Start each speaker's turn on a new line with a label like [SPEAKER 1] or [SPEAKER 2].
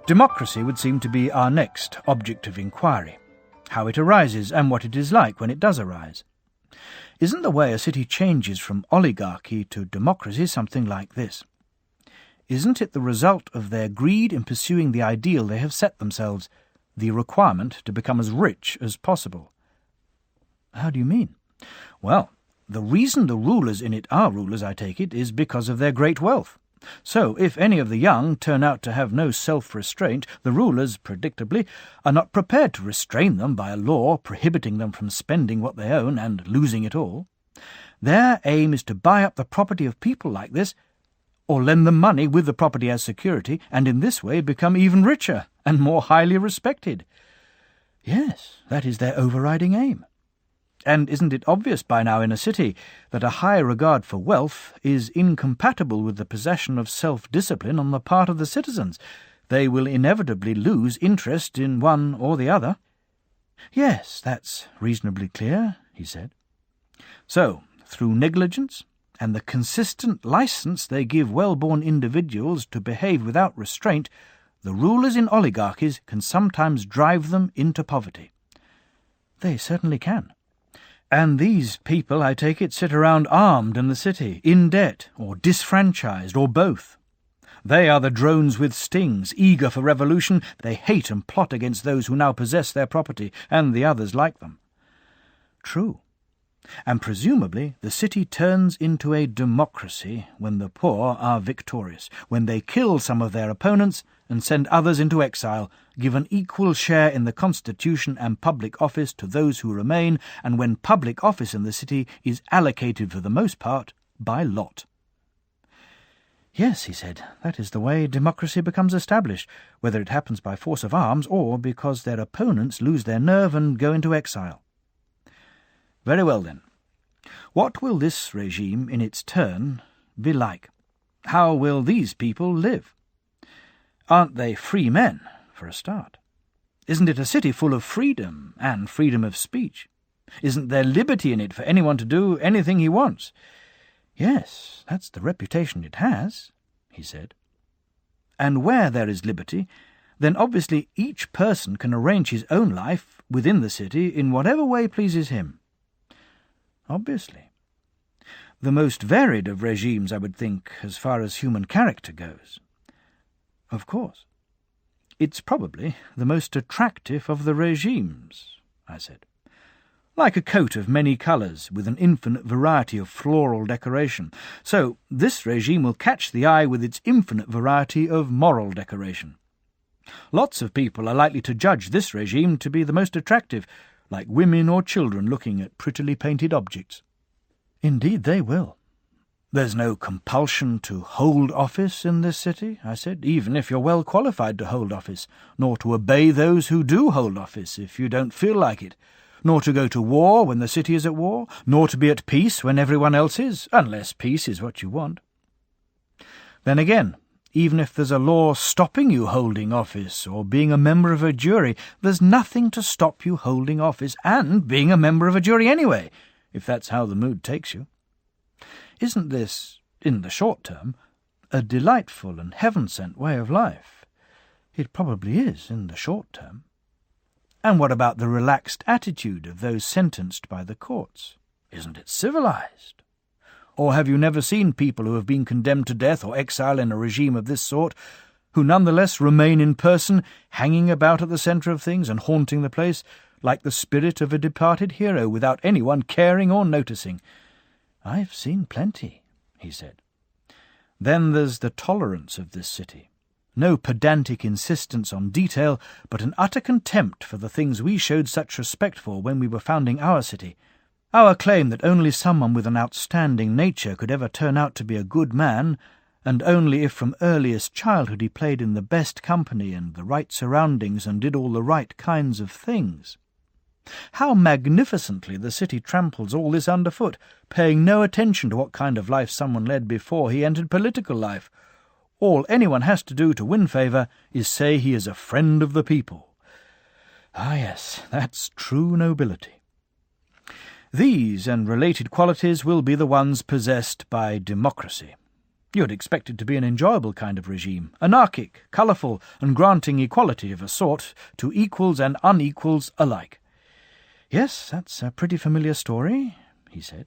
[SPEAKER 1] Democracy would seem to be our next object of inquiry, how it arises and what it is like when it does arise. Isn't the way a city changes from oligarchy to democracy something like this? Isn't it the result of their greed in pursuing the ideal they have set themselves, the requirement to become as rich as possible? How do you mean? Well, the reason the rulers in it are rulers, I take it, is because of their great wealth. So, if any of the young turn out to have no self-restraint, the rulers, predictably, are not prepared to restrain them by a law prohibiting them from spending what they own and losing it all. Their aim is to buy up the property of people like this, or lend them money with the property as security, and in this way become even richer and more highly respected. Yes, that is their overriding aim. And isn't it obvious by now in a city that a high regard for wealth is incompatible with the possession of self-discipline on the part of the citizens? They will inevitably lose interest in one or the other. Yes, that's reasonably clear, he said. So, through negligence and the consistent license they give well-born individuals to behave without restraint, the rulers in oligarchies can sometimes drive them into poverty. They certainly can. And these people, I take it, sit around armed in the city, in debt, or disfranchised, or both. They are the drones with stings, eager for revolution. They hate and plot against those who now possess their property, and the others like them. True. And presumably the city turns into a democracy when the poor are victorious, when they kill some of their opponents and send others into exile, give an equal share in the constitution and public office to those who remain, and when public office in the city is allocated for the most part by lot. Yes, he said, that is the way democracy becomes established, whether it happens by force of arms or because their opponents lose their nerve and go into exile. Very well, then. What will this regime, in its turn, be like? How will these people live? Aren't they free men, for a start? Isn't it a city full of freedom, and freedom of speech? Isn't there liberty in it for anyone to do anything he wants? Yes, that's the reputation it has, he said. And where there is liberty, then obviously each person can arrange his own life within the city in whatever way pleases him. Obviously. The most varied of regimes, I would think, as far as human character goes. Of course. It's probably the most attractive of the regimes, I said. Like a coat of many colours, with an infinite variety of floral decoration. So this regime will catch the eye with its infinite variety of moral decoration. Lots of people are likely to judge this regime to be the most attractive, like women or children looking at prettily painted objects. Indeed they will. There's no compulsion to hold office in this city, I said, even if you're well qualified to hold office, nor to obey those who do hold office if you don't feel like it, nor to go to war when the city is at war, nor to be at peace when everyone else is, unless peace is what you want. Then again, even if there's a law stopping you holding office or being a member of a jury, there's nothing to stop you holding office and being a member of a jury anyway, if that's how the mood takes you. Isn't this, in the short term, a delightful and heaven-sent way of life? It probably is in the short term. And what about the relaxed attitude of those sentenced by the courts? Isn't it civilized? Or have you never seen people who have been condemned to death or exile in a regime of this sort, who nonetheless remain in person, hanging about at the centre of things and haunting the place, like the spirit of a departed hero, without anyone caring or noticing? I've seen plenty, he said. Then there's the tolerance of this city. No pedantic insistence on detail, but an utter contempt for the things we showed such respect for when we were founding our city. Our claim that only someone with an outstanding nature could ever turn out to be a good man, and only if from earliest childhood he played in the best company and the right surroundings and did all the right kinds of things. How magnificently the city tramples all this underfoot, paying no attention to what kind of life someone led before he entered political life. All anyone has to do to win favour is say he is a friend of the people. Ah, yes, that's true nobility. These and related qualities will be the ones possessed by democracy. You'd expect it to be an enjoyable kind of regime, anarchic, colourful, and granting equality of a sort to equals and unequals alike. "Yes, that's a pretty familiar story," he said.